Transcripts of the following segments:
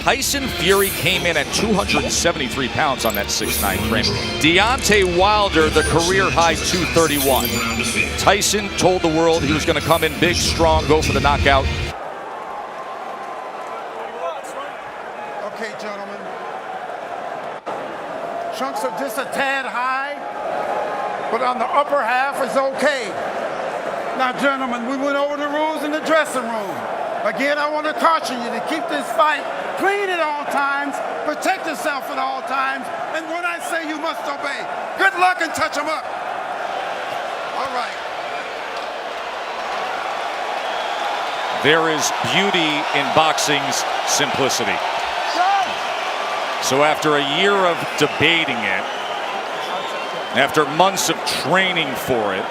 Tyson Fury came in at 273 pounds on that 6'9" frame. Deontay Wilder, the career high 231. Tyson told the world he was going to come in big, strong, go for the knockout. Okay, gentlemen. Chunks are just a tad high, but on the upper half is okay. Now, gentlemen, we went over the rules in the dressing room. Again, I want to caution you to keep this fight clean at all times, protect yourself at all times, and when I say you must obey, good luck and touch them up. All right. There is beauty in boxing's simplicity. So after a year of debating it, after months of training for it,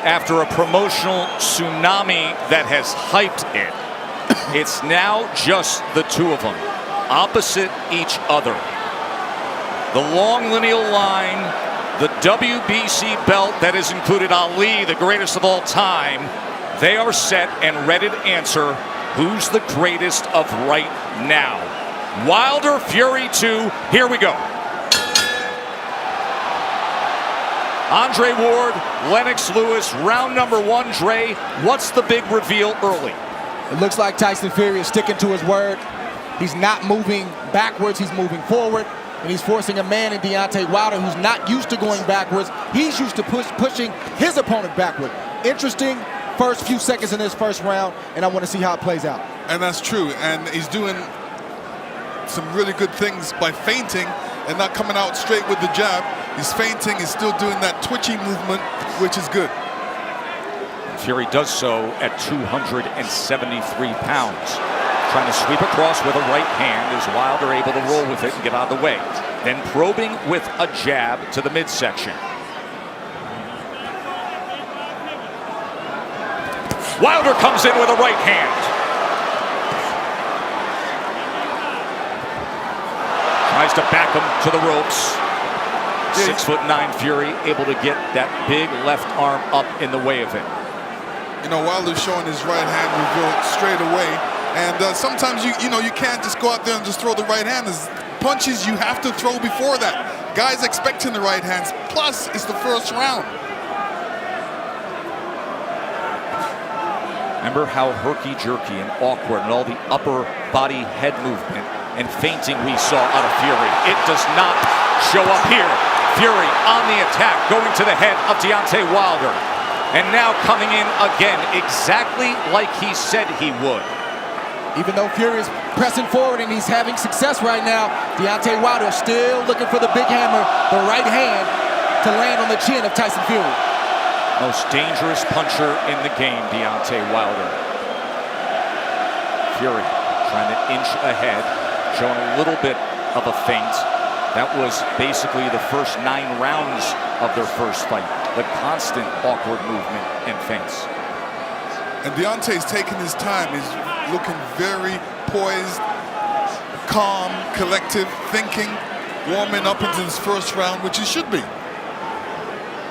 after a promotional tsunami that has hyped it, it's now just the two of them, opposite each other. The long lineal line, the WBC belt that has included Ali, the greatest of all time, they are set and ready to answer who's the greatest of right now. Wilder Fury 2, here we go. Andre Ward, Lennox Lewis, round number one. Dre, what's the big reveal early? It looks like Tyson Fury is sticking to his word. He's not moving backwards, he's moving forward. And he's forcing a man in Deontay Wilder who's not used to going backwards. He's used to pushing his opponent backward. Interesting first few seconds in this first round, and I want to see how it plays out. And that's true, and he's doing some really good things by feinting and not coming out straight with the jab. He's feinting, he's still doing that twitchy movement, which is good. Fury does so at 273 pounds. Trying to sweep across with a right hand as Wilder able to roll with it and get out of the way. Then probing with a jab to the midsection. Wilder comes in with a right hand. Tries to back him to the ropes. 6'9" Fury able to get that big left arm up in the way of it. You know, Wilder's showing his right hand reveal straight away. And sometimes you can't just go out there and just throw the right hand. There's punches you have to throw before that. Guys expecting the right hands. Plus, it's the first round. Remember how herky-jerky and awkward and all the upper body head movement and feinting we saw out of Fury. It does not show up here. Fury on the attack, going to the head of Deontay Wilder. And now coming in again, exactly like he said he would. Even though Fury is pressing forward and he's having success right now, Deontay Wilder is still looking for the big hammer, the right hand, to land on the chin of Tyson Fury. Most dangerous puncher in the game, Deontay Wilder. Fury trying to inch ahead, showing a little bit of a feint. That was basically the first 9 rounds of their first fight. The constant awkward movement and feints. And Deontay's taking his time. He's looking very poised, calm, collective, thinking, warming up into this first round, which he should be.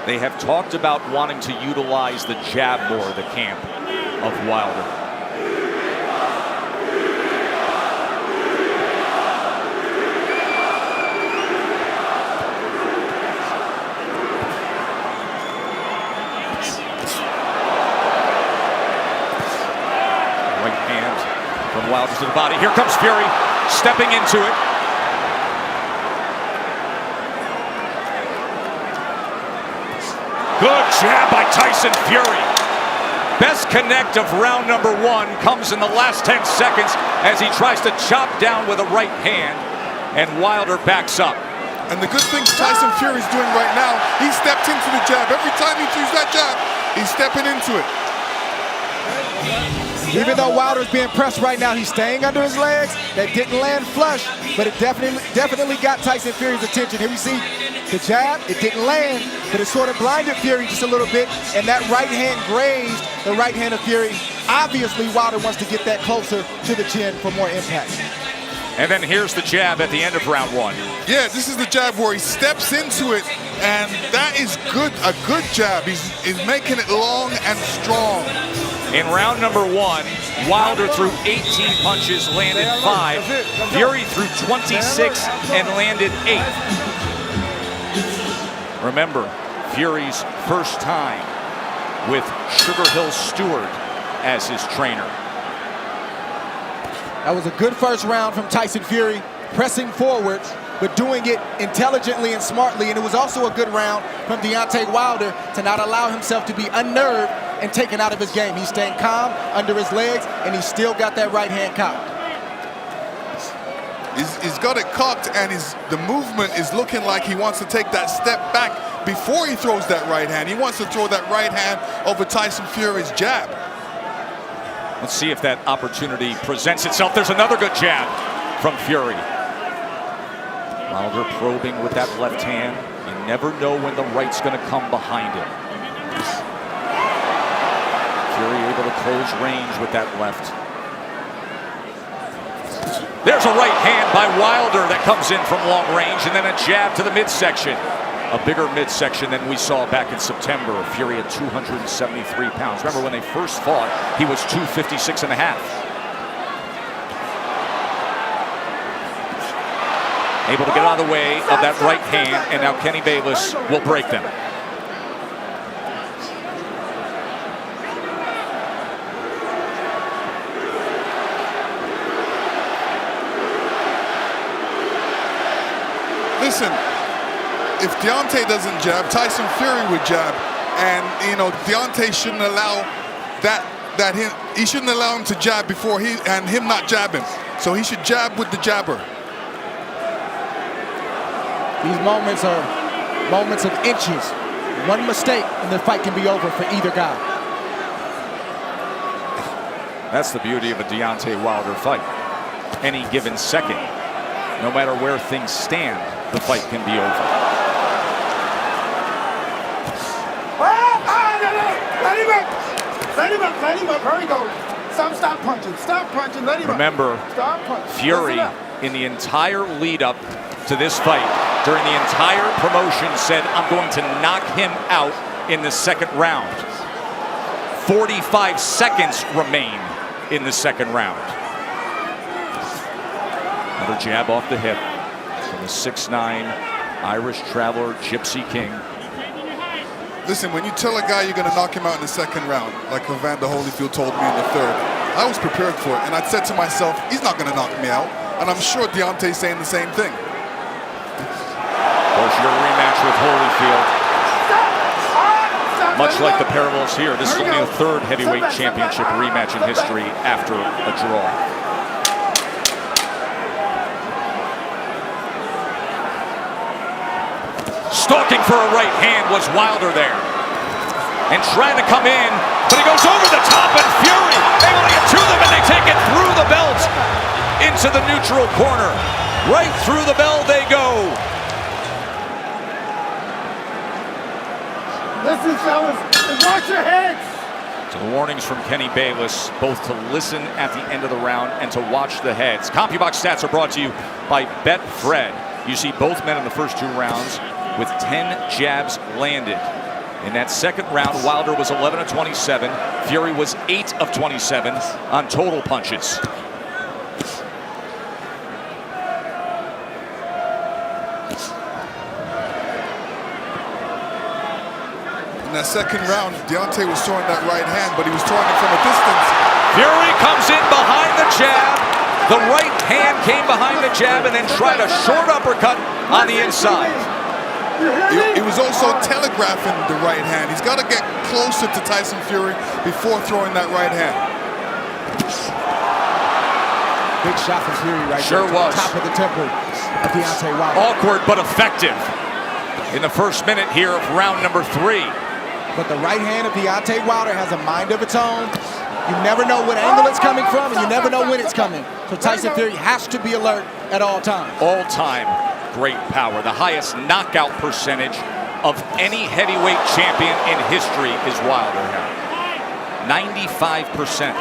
They have talked about wanting to utilize the jab more, the camp of Wilder. Right hand from Wilder to the body. Here comes Fury, stepping into it. Good jab by Tyson Fury. Best connect of round number one comes in the last 10 seconds as he tries to chop down with a right hand, and Wilder backs up. And the good thing Tyson Fury's doing right now, he stepped into the jab. Every time he throws that jab, he's stepping into it. Even though Wilder's being pressed right now, he's staying under his legs. That didn't land flush, but it definitely got Tyson Fury's attention. Here we see the jab, it didn't land, but it sort of blinded Fury just a little bit, and that right hand grazed the right hand of Fury. Obviously, Wilder wants to get that closer to the chin for more impact. And then here's the jab at the end of round one. Yeah, this is the jab where he steps into it, and that is good, a good jab. He's making it long and strong. In round number 1, Wilder threw 18 punches, landed 5. Fury threw 26 and landed 8. Remember, Fury's first time with Sugar Hill Stewart as his trainer. That was a good first round from Tyson Fury, pressing forward, but doing it intelligently and smartly. And it was also a good round from Deontay Wilder to not allow himself to be unnerved and taken out of his game. He's staying calm under his legs, and he's still got that right hand cocked. He's got it cocked, and the movement is looking like he wants to take that step back before he throws that right hand. He wants to throw that right hand over Tyson Fury's jab. Let's see if that opportunity presents itself. There's another good jab from Fury. Wilder probing with that left hand. You never know when the right's going to come behind it. Fury able to close range with that left. There's a right hand by Wilder that comes in from long range, and then a jab to the midsection. A bigger midsection than we saw back in September. Fury at 273 pounds. Remember when they first fought, he was 256 and a half. Able to get out of the way of that right hand, and now Kenny Bayless will break them. Listen, if Deontay doesn't jab, Tyson Fury would jab, and Deontay shouldn't allow he shouldn't allow him to jab before him not jab him. So he should jab with the jabber. These moments are moments of inches. One mistake and the fight can be over for either guy. That's the beauty of a Deontay Wilder fight. Any given second, no matter where things stand, the fight can be over. Let him up. There he goes. Stop punching. Let him Remember, up. Stop punching. Fury, in the entire lead up to this fight, during the entire promotion, said, I'm going to knock him out in the second round. 45 seconds remain in the second round. Another jab off the hip from the 6'9" Irish Traveler Gypsy King. Listen, when you tell a guy you're going to knock him out in the second round, like Evander Holyfield told me in the third, I was prepared for it, and I said to myself, he's not going to knock me out. And I'm sure Deontay's saying the same thing. Of course, your rematch with Holyfield, much like the parallels here, this is only the third heavyweight championship rematch in history after a draw. Stalking for a right hand was Wilder there. And trying to come in, but he goes over the top, and Fury able to get to them, and they take it through the belt into the neutral corner. Right through the bell they go. Listen, fellas, watch your heads. So the warnings from Kenny Bayless, both to listen at the end of the round and to watch the heads. CompuBox stats are brought to you by Betfred. You see both men in the first 2 rounds with 10 jabs landed. In that second round, Wilder was 11 of 27. Fury was 8 of 27 on total punches. In that second round, Deontay was throwing that right hand, but he was throwing it from a distance. Fury comes in behind the jab. The right hand came behind the jab and then tried a short uppercut on the inside. He was also telegraphing the right hand. He's got to get closer to Tyson Fury before throwing that right hand. Big shot from Fury right Sure there. was. Top of the temple of Deontay Wilder. Awkward but effective in the first minute here of round number 3. But the right hand of Deontay Wilder has a mind of its own. You never know what angle it's coming from, and you never know when it's coming. So Tyson Fury has to be alert at all times. All time great power. The highest knockout percentage of any heavyweight champion in history is Wilder now. 95%.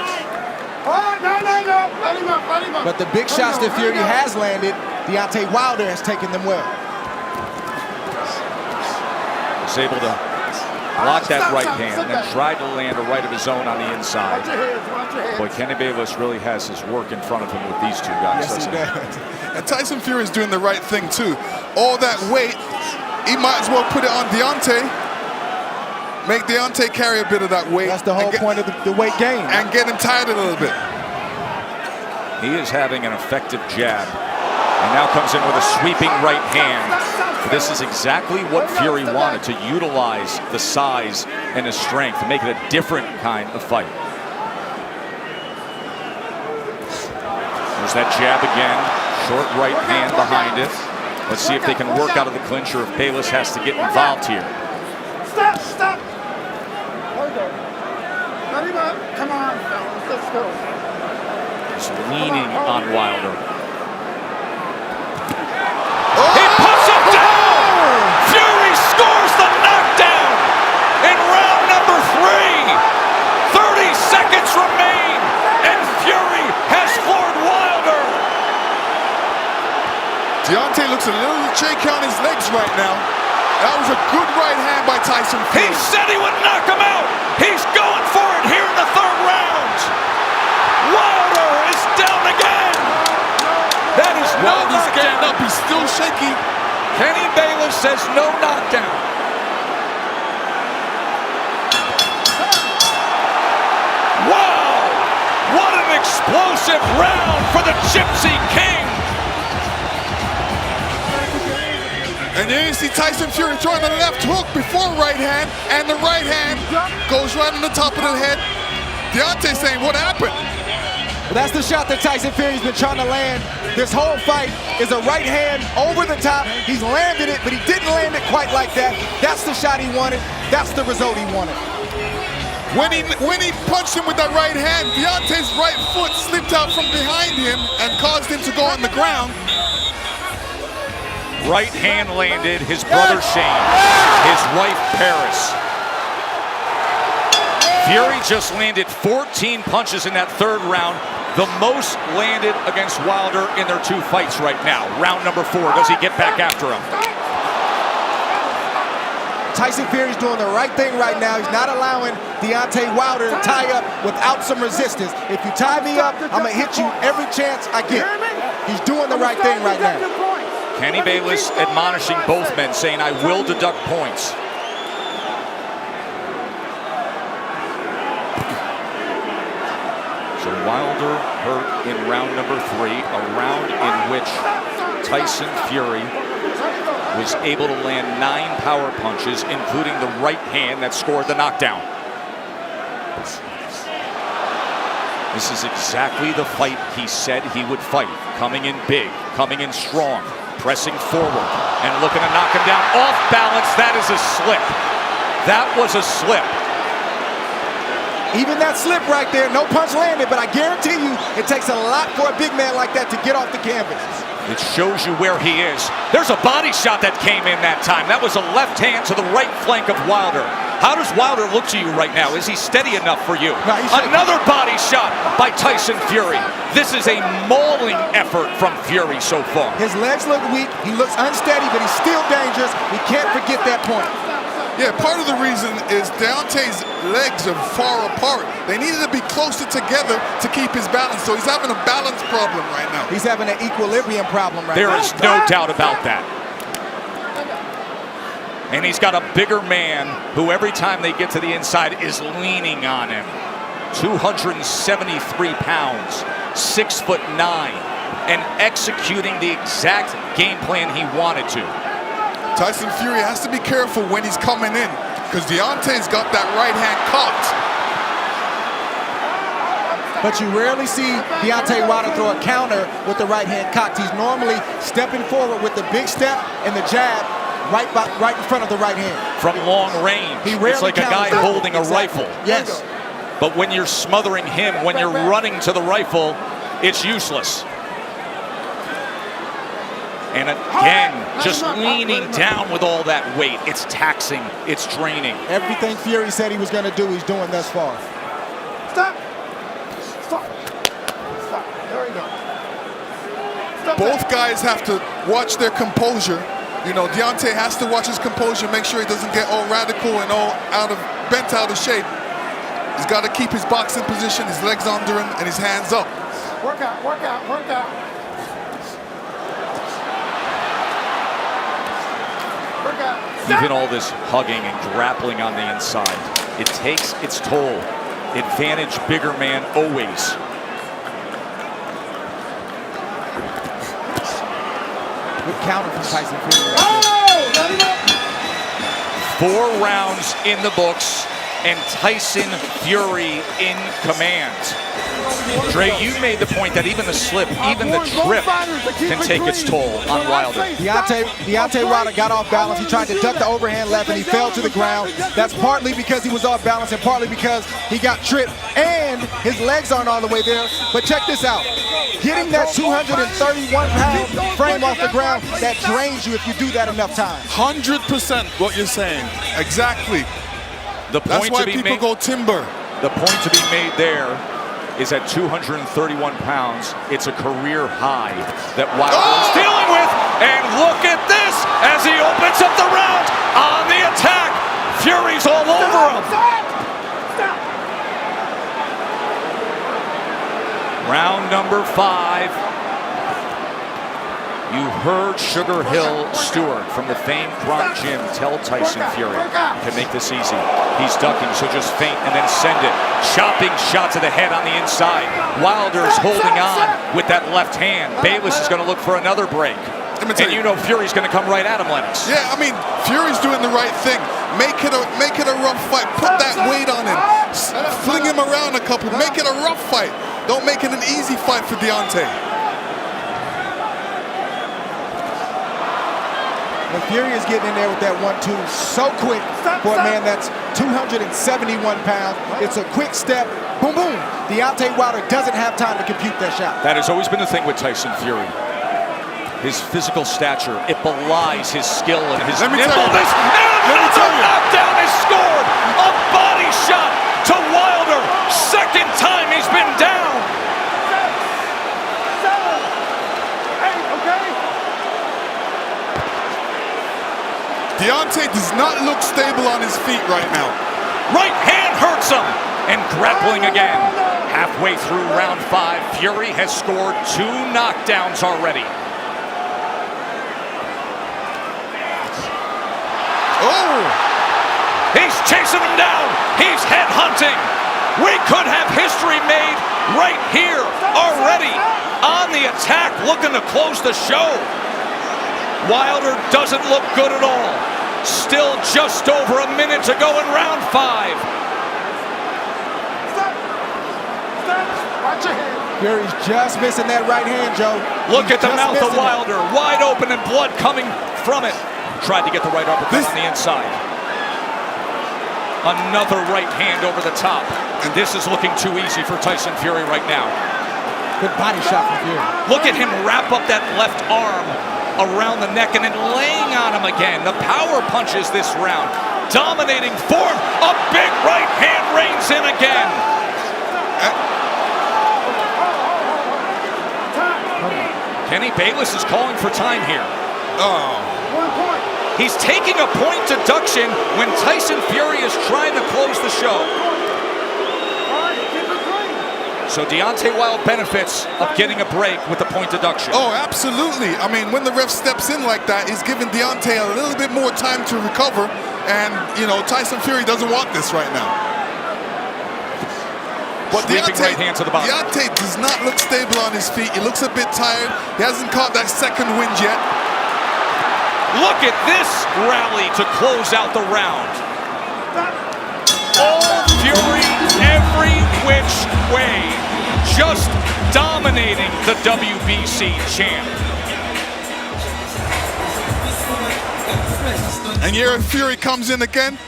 But the big shots that Fury has landed, Deontay Wilder has taken them well. Was able to blocked that right hand, and then tried to land a right of his own on the inside. Watch your heads, watch your heads. Boy, Kenny Bayless really has his work in front of him with these two guys. Yes, he doesn't he? does. And Tyson Fury is doing the right thing too. All that weight, he might as well put it on Deontay. Make Deontay carry a bit of that weight. That's the whole point of the weight gain. And get him tired a little bit. He is having an effective jab. And now comes in with a sweeping right hand. This is exactly what Fury wanted, to utilize the size and his strength to make it a different kind of fight. There's that jab again. Short right hand behind it. Let's see if they can work out of the clinch or if Bayless has to get involved here. Stop, stop. Hold on. Let him up. Come on, fellas. Let's go. He's leaning on Wilder. He puts him down! Fury scores the knockdown in round number 3. 30 seconds remain, and Fury has floored Wilder. Deontay looks a little shaky on his legs right now. That was a good right hand by Tyson He Fury. said he would knock him out. He's going for it here in the 3rd round. Wilder is down again. That is no While he's getting knockdown. up, he's still shaky. Kenny Bayless says no knockdown. Wow! What an explosive round for the Gypsy King! And then you see Tyson Fury throwing the left hook before right hand, and the right hand goes right on the top of the head. Deontay saying, what happened? Well, that's the shot that Tyson Fury's been trying to land this whole fight, is a right hand over the top. He's landed it, but he didn't land it quite like that. That's the shot he wanted. That's the result he wanted. When he punched him with that right hand, Deontay's right foot slipped out from behind him and caused him to go on the ground. Right hand landed, his brother Shane, his wife Paris. Fury just landed 14 punches in that 3rd round, the most landed against Wilder in their 2 fights right now. Round number 4, does he get back after him? Tyson Fury's doing the right thing right now. He's not allowing Deontay Wilder to tie up without some resistance. If you tie me up, I'm going to hit you every chance I get. He's doing the right thing right now. Kenny Bayless admonishing both men, saying, I will deduct points. So Wilder hurt in round number 3, a round in which Tyson Fury was able to land 9 power punches, including the right hand that scored the knockdown. This is exactly the fight he said he would fight. Coming in big, coming in strong, pressing forward, and looking to knock him down. Off balance, that is a slip. That was a slip. Even that slip right there, no punch landed, but I guarantee you it takes a lot for a big man like that to get off the canvas. It shows you where he is. There's a body shot that came in that time. That was a left hand to the right flank of Wilder. How does Wilder look to you right now? Is he steady enough for you? No, another body shot by Tyson Fury. This is a mauling effort from Fury so far. His legs look weak, he looks unsteady, but he's still dangerous. We can't forget that point. Yeah, part of the reason is Deontay's legs are far apart. They needed to be closer together to keep his balance, so he's having a balance problem right now. He's having an equilibrium problem right now. There is no doubt about that. And he's got a bigger man who every time they get to the inside is leaning on him. 273 pounds, 6'9", and executing the exact game plan he wanted to. Tyson Fury has to be careful when he's coming in, because Deontay's got that right hand caught. But you rarely see Deontay Wilder throw a counter with the right hand cocked. He's normally stepping forward with the big step and the jab right in front of the right hand. From long range, it's like a guy holding a rifle. Yes. But when you're smothering him, when you're running to the rifle, it's useless. And again, just leaning down with all that weight. It's taxing, it's draining. Everything Fury said he was going to do, he's doing thus far. Stop. Stop. Stop. There we go. Stop Both that. guys have to watch their composure You know, Deontay has to watch his composure, make sure he doesn't get all radical and all bent out of shape. He's got to keep his boxing position, his legs under him, and his hands up. Work out, work out, work out. Work out. Even all this hugging and grappling on the inside, it takes its toll. Advantage bigger man always. Good counter from Tyson Fury. Oh, let him up. 4 rounds in the books, and Tyson Fury in command. Dre, you made the point that even the slip, even the trip can take its toll on Wilder. Deontay Wilder got off balance. He tried to duck the overhand left and he fell to the ground. That's partly because he was off balance and partly because he got tripped and his legs aren't all the way there. But check this out. Getting that 231-pound frame off the ground, that drains you if you do that enough times. 100% what you're saying. Exactly. The That's point why to be people made, go timber. the point to be made there is at 231 pounds, it's a career high that Wilder is dealing with. And look at this as he opens up the round on the attack. Fury's all over him. Round number 5. You heard Sugar Hill Stewart from the famed Kron Gym tell Tyson Fury, you can make this easy. He's ducking, so just feint and then send it. Chopping shot to the head on the inside. Wilder's holding on with that left hand. Bayless is going to look for another break. And you know Fury's going to come right at him, Lennox. Yeah, I mean, Fury's doing the right thing. Make it a rough fight. Put that weight on him. Fling him around a couple. Make it a rough fight. Don't make it an easy fight for Deontay. And Fury is getting in there with that 1-2 so quick for a man that's 271 pounds. It's a quick step. Boom, boom. Deontay Wilder doesn't have time to compute that shot. That has always been the thing with Tyson Fury. His physical stature, it belies his skill and his nimbleness. And another knockdown is scored. A body shot to Wilder. Second time he's been down. Deontay does not look stable on his feet right now. Right hand hurts him. And grappling again. Halfway through round 5, Fury has scored 2 knockdowns already. Oh! He's chasing him down. He's headhunting. We could have history made right here already. On the attack, looking to close the show. Wilder doesn't look good at all. Still just over a minute to go in round 5. Watch your head. Fury's just missing that right hand, Joe. Look at the Just mouth of missing it. Wilder, wide open and blood coming from it. Tried to get the right uppercut on the inside. Another right hand over the top. And this is looking too easy for Tyson Fury right now. Good body shot from Fury. Look at him wrap up that left arm around the neck and then laying on him again. The power punches this round. Dominating form. A big right hand reigns in again. Kenny Bayless is calling for time here. Oh. 1 point. He's taking a point deduction when Tyson Fury is trying to close the show. All right, keep it clean. So Deontay Wilder benefits of getting a break with the point deduction. Oh, absolutely. I mean, when the ref steps in like that, he's giving Deontay a little bit more time to recover. And, you know, Tyson Fury doesn't want this right now. But Sweeping right hand to the body. Deontay does not look stable on his feet. He looks a bit tired. He hasn't caught that second wind yet. Look at this rally to close out the round. All Fury, every which way, just dominating the WBC champ. And here Fury comes in again,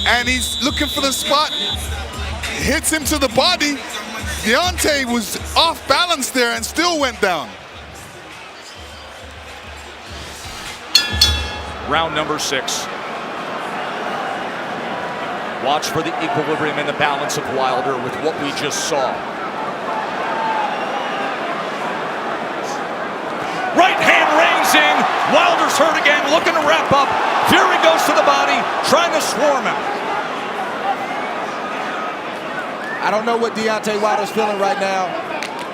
and he's looking for the spot. Hits him to the body. Deontay was off balance there and still went down. Round number 6. Watch for the equilibrium and the balance of Wilder with what we just saw. Right hand reigns Runs in. Wilder's hurt again, looking to wrap up. Fury goes to the body, trying to swarm him. I don't know what Deontay Wilder's feeling right now,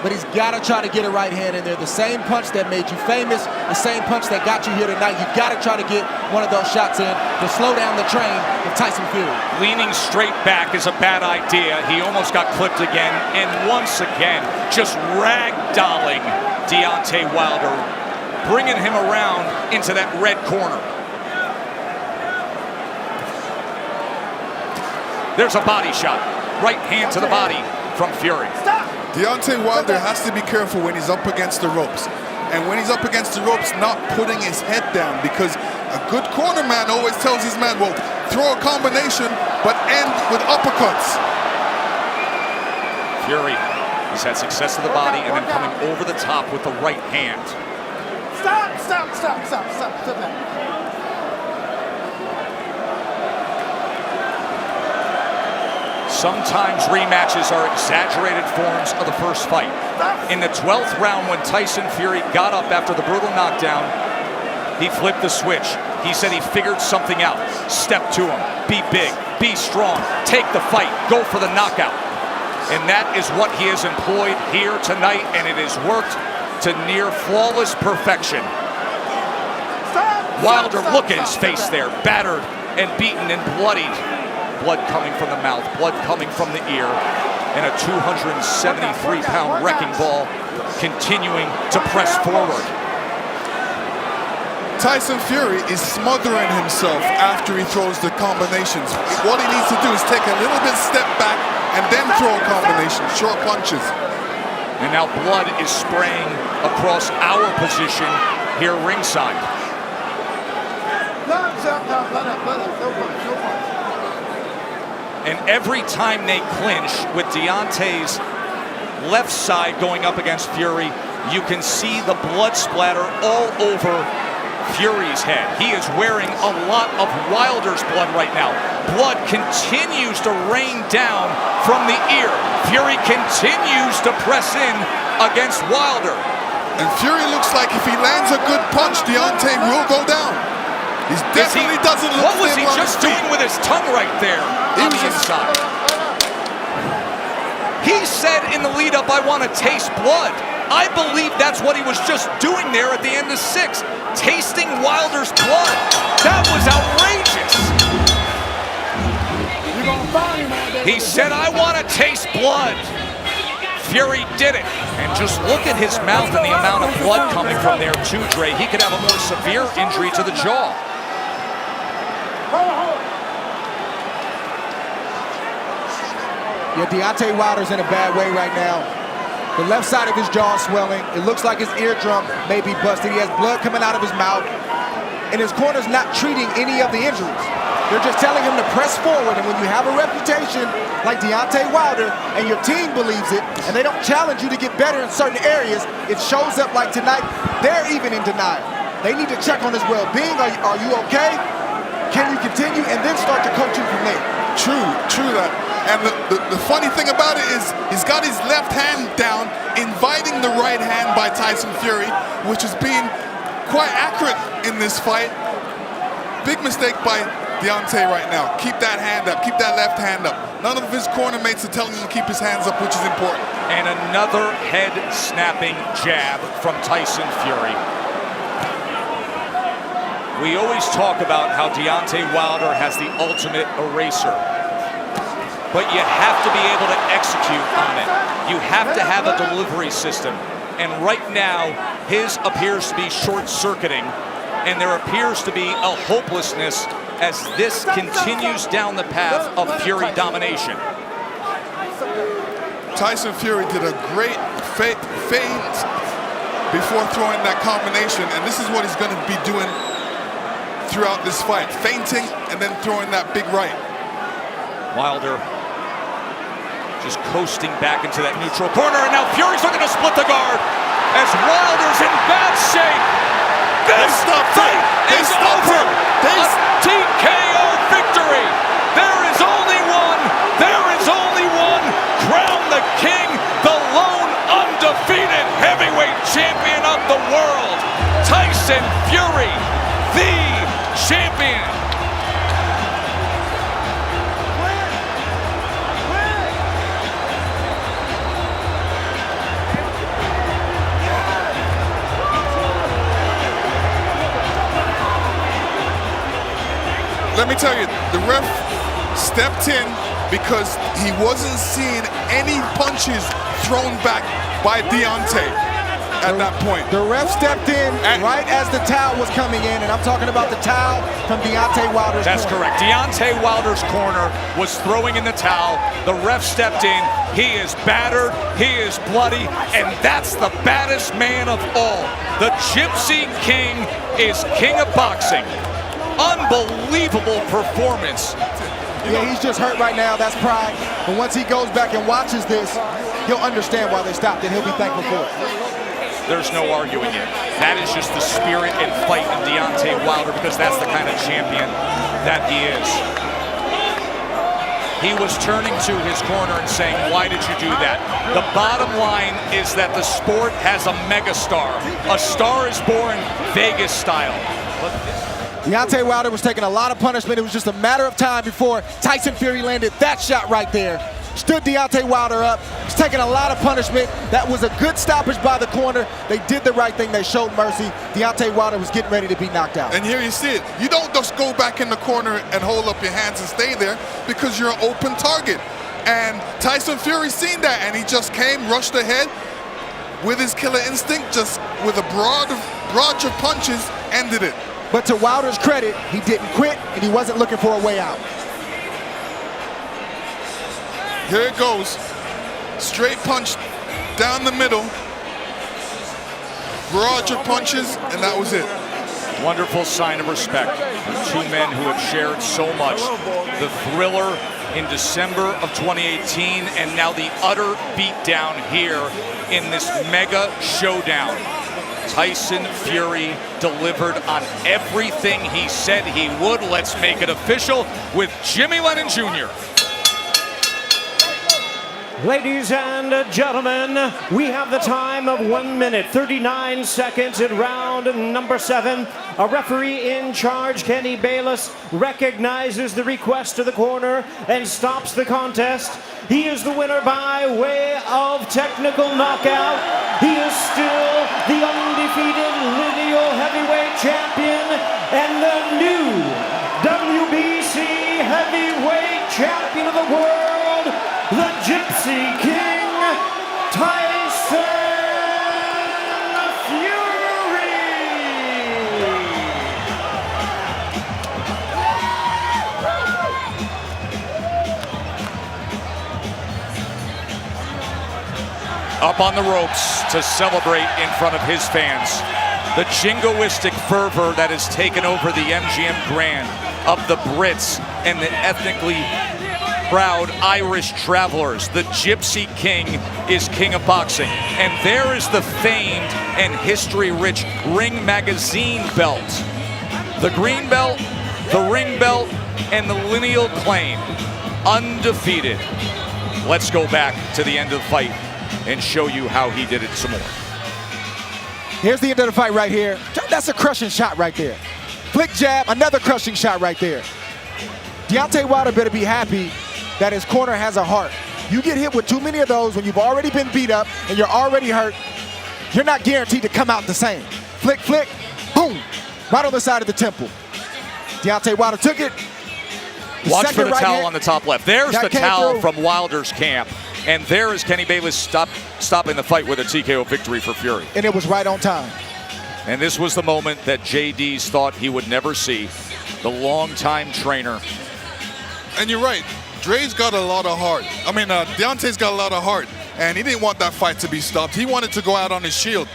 but he's got to try to get a right hand in there. The same punch that made you famous, the same punch that got you here tonight. You got to try to get one of those shots in to slow down the train of Tyson Fury. Leaning straight back is a bad idea. He almost got clipped again, and once again, just ragdolling Deontay Wilder, bringing him around into that red corner. There's a body shot. Right hand to the body from Fury. Deontay Wilder has to be careful when he's up against the ropes. And when he's up against the ropes, not putting his head down, because a good corner man always tells his man, well, throw a combination, but end with uppercuts. Fury, he's had success to the body and then coming over the top with the right hand. Stop that. Sometimes rematches are exaggerated forms of the first fight. In the 12th round, when Tyson Fury got up after the brutal knockdown, he flipped the switch. He said he figured something out. Step to him. Be big. Be strong. Take the fight. Go for the knockout. And that is what he has employed here tonight, and it has worked to near flawless perfection. Wilder, look at his face there. Battered and beaten and bloodied. Blood coming from the mouth, blood coming from the ear, and a 273-pound wrecking ball continuing to press forward. Tyson Fury is smothering himself after he throws the combinations. What he needs to do is take a little bit step back and then throw a combination, short punches. And now blood is spraying across our position here ringside. And every time they clinch with Deontay's left side going up against Fury, you can see the blood splatter all over Fury's head. He is wearing a lot of Wilder's blood right now. Blood continues to rain down from the ear. Fury continues to press in against Wilder. And Fury looks like if he lands a good punch, Deontay will go down. He definitely doesn't look What was he just doing with his tongue right there on the inside? He said in the lead up, I want to taste blood. I believe that's what he was just doing there at the end of 6, tasting Wilder's blood. That was outrageous. He said, I want to taste blood. Fury did it. And just look at his mouth and the amount of blood coming from there too, Dre. He could have a more severe injury to the jaw. Yeah, Deontay Wilder's in a bad way right now. The left side of his jaw is swelling. It looks like his eardrum may be busted. He has blood coming out of his mouth. And his corner's not treating any of the injuries. They're just telling him to press forward. And when you have a reputation like Deontay Wilder and your team believes it, and they don't challenge you to get better in certain areas, it shows up like tonight. They're even in denial. They need to check on his well-being. Are you okay? Can you continue? And then start to coach him from there. True that. And the funny thing about it is he's got his left hand down, inviting the right hand by Tyson Fury, which is being quite accurate in this fight. Big mistake by Deontay right now. Keep that hand up. Keep that left hand up. None of his corner mates are telling him to keep his hands up, which is important. And another head-snapping jab from Tyson Fury. We always talk about how Deontay Wilder has the ultimate eraser. But you have to be able to execute on it. You have to have a delivery system. And right now, his appears to be short-circuiting, and there appears to be a hopelessness as this continues down the path of Fury domination. Tyson Fury did a great feint before throwing that combination, and this is what he's going to be doing throughout this fight. Feinting and then throwing that big right. Wilder just coasting back into that neutral corner, and now Fury's looking to split the guard as Wilder's in bad shape. This fight is over. A TKO victory. There is only one. There is only one. Crown the king, the lone undefeated heavyweight champion of the world, Tyson Tyson Fury, the champion. Let me tell you, the ref stepped in because he wasn't seeing any punches thrown back by Deontay at that point. The ref stepped in right as the towel was coming in, and I'm talking about the towel from Deontay Wilder's That's corner. correct. Deontay Wilder's corner was throwing in the towel. The ref stepped in. He is battered. He is bloody. And that's the baddest man of all. The Gypsy King is king of boxing. Unbelievable performance. Yeah, he's just hurt right now. That's pride. But once he goes back and watches this, he'll understand why they stopped, and he'll be thankful for it. There's no arguing it. That is just the spirit and fight in Deontay Wilder, because that's the kind of champion that he is. He was turning to his corner and saying, why did you do that? The bottom line is that the sport has a megastar. A star is born Vegas style. Deontay Wilder was taking a lot of punishment. It was just a matter of time before Tyson Fury landed that shot right there. Stood Deontay Wilder up. He's taking a lot of punishment. That was a good stoppage by the corner. They did the right thing. They showed mercy. Deontay Wilder was getting ready to be knocked out. And here you see it. You don't just go back in the corner and hold up your hands and stay there, because you're an open target. And Tyson Fury seen that, and he just came, rushed ahead with his killer instinct, just with a barrage of punches, ended it. But to Wilder's credit, he didn't quit, and he wasn't looking for a way out. Here it goes. Straight punch down the middle. Barrage of punches, and that was it. Wonderful sign of respect. Two men who have shared so much. The thriller in December of 2018, and now the utter beatdown here in this mega showdown. Tyson Fury delivered on everything he said he would. Let's make it official with Jimmy Lennon Jr. Ladies and gentlemen, we have the time of 1 minute, 39 seconds in round number 7. A referee in charge, Kenny Bayless, recognizes the request to the corner and stops the contest. He is the winner by way of technical knockout. He is still the undefeated lineal heavyweight champion and the new WBC heavyweight champion of the world, the Gypsy King, Tyson Fury. Up on the ropes to celebrate in front of his fans. The jingoistic fervor that has taken over the MGM Grand of the Brits and the ethnically proud Irish travelers. The Gypsy King is king of boxing. And there is the famed and history-rich Ring Magazine belt. The green belt, the ring belt, and the lineal claim. Undefeated. Let's go back to the end of the fight and show you how he did it some more. Here's the end of the fight right here. That's a crushing shot right there. Flick jab, another crushing shot right there. Deontay Wilder better be happy that his corner has a heart. You get hit with too many of those when you've already been beat up and you're already hurt, you're not guaranteed to come out the same. Flick, flick, boom, right on the side of the temple. Deontay Wilder took it. Watch for the towel on the top left. There's the towel from Wilder's camp. And there is Kenny Bayless stopping the fight with a TKO victory for Fury. And it was right on time. And this was the moment that JD's thought he would never see. The longtime trainer. And you're right. Dre's got a lot of heart. I mean, Deontay's got a lot of heart. And he didn't want that fight to be stopped. He wanted to go out on his shield.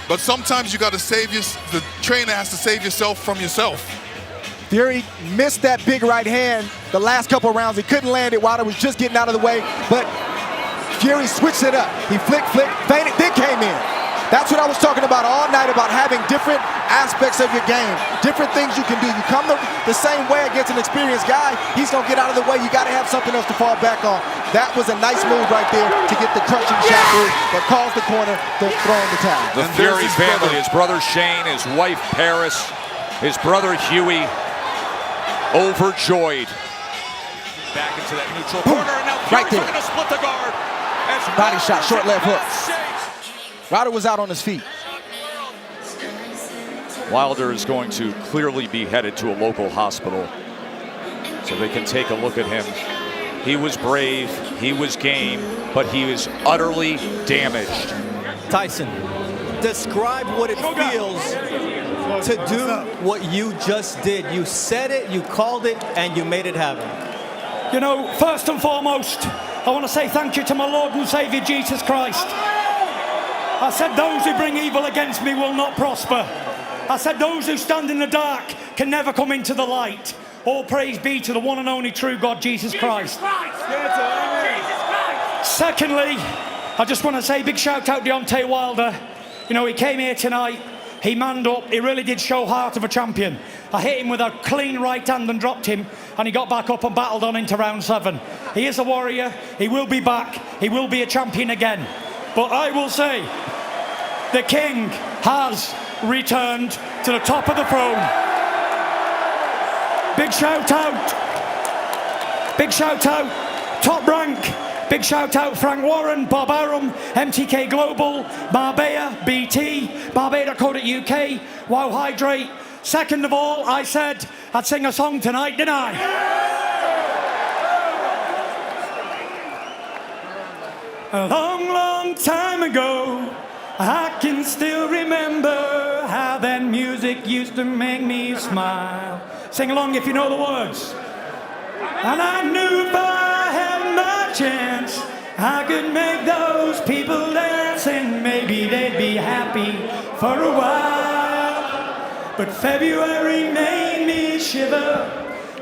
But sometimes you got to save the trainer has to save yourself from yourself. Fury missed that big right hand the last couple of rounds. He couldn't land it. Wilder was just getting out of the way, but Fury switched it up. He flicked, feinted, then came in. That's what I was talking about all night, about having different aspects of your game, different things you can do. You come the same way against an experienced guy, he's going to get out of the way. You got to have something else to fall back on. That was a nice move right there to get the crushing shot through that caused the corner to throw in the towel. The Fury family, his brother Shane, his wife Paris, his brother Huey, overjoyed. Back into that neutral corner, and now Right Fury's there. looking to split the guard. Body shot, short left hook. Ryder was out on his feet. Wilder is going to clearly be headed to a local hospital so they can take a look at him. He was brave, he was game, but he is utterly damaged. Tyson, describe what it feels to do what you just did. You said it, you called it, and you made it happen. You know, first and foremost, I want to say thank you to my Lord and Savior Jesus Christ. I said those who bring evil against me will not prosper. I said those who stand in the dark can never come into the light. All praise be to the one and only true God, Jesus Christ. Secondly, I just want to say big shout out to Deontay Wilder. You know, he came here tonight, he manned up, he really did show heart of a champion. I hit him with a clean right hand and dropped him, and he got back up and battled on into round 7. He is a warrior, he will be back, he will be a champion again. But I will say, the king has returned to the top of the throne. Big shout out, Top Rank, big shout out Frank Warren, Bob Arum, MTK Global, Marbella, BT, Marbella.co.uk, Wow Hydrate. Second of all, I said I'd sing a song tonight, didn't I? A long, long time ago, I can still remember how that music used to make me smile. Sing along if you know the words. And I knew if I had my chance, I could make those people dance, and maybe they'd be happy for a while. But February made me shiver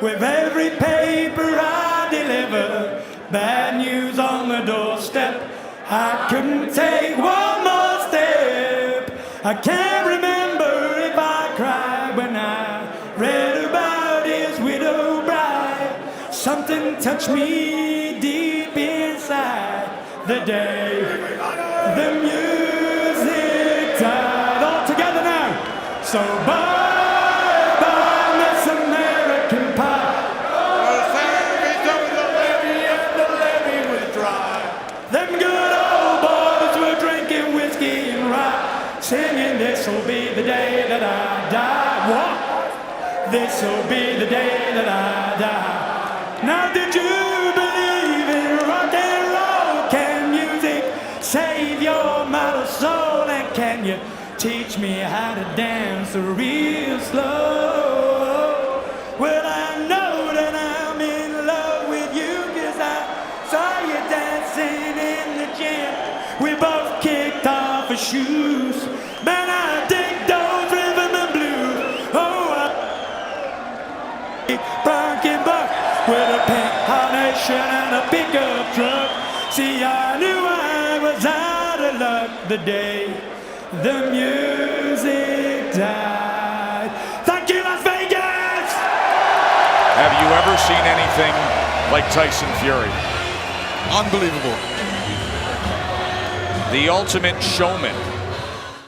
with every paper I deliver. Bad news on the doorstep, I couldn't take one more step. I can't remember if I cried when I read about his widow bride. Something touched me deep inside the day the music died. All together now. So bye bye, Miss American Pie. Them good old boys were drinking whiskey and rye, singing this'll be the day that I die. What? This'll be the day that I die. Now did you believe in rock and roll? Can music save your metal soul? And can you teach me how to dance real slow? Well, I know that I'm in love with you, 'cause I saw you dancing in the gym. We both kicked off our shoes. Man, I dig those rhythm and blues. Oh, I Birkin buck with a pink carnation and a pickup truck. See, I knew I was out of luck the day the music died. Thank you, Las Vegas! Have you ever seen anything like Tyson Fury? Unbelievable. The ultimate showman.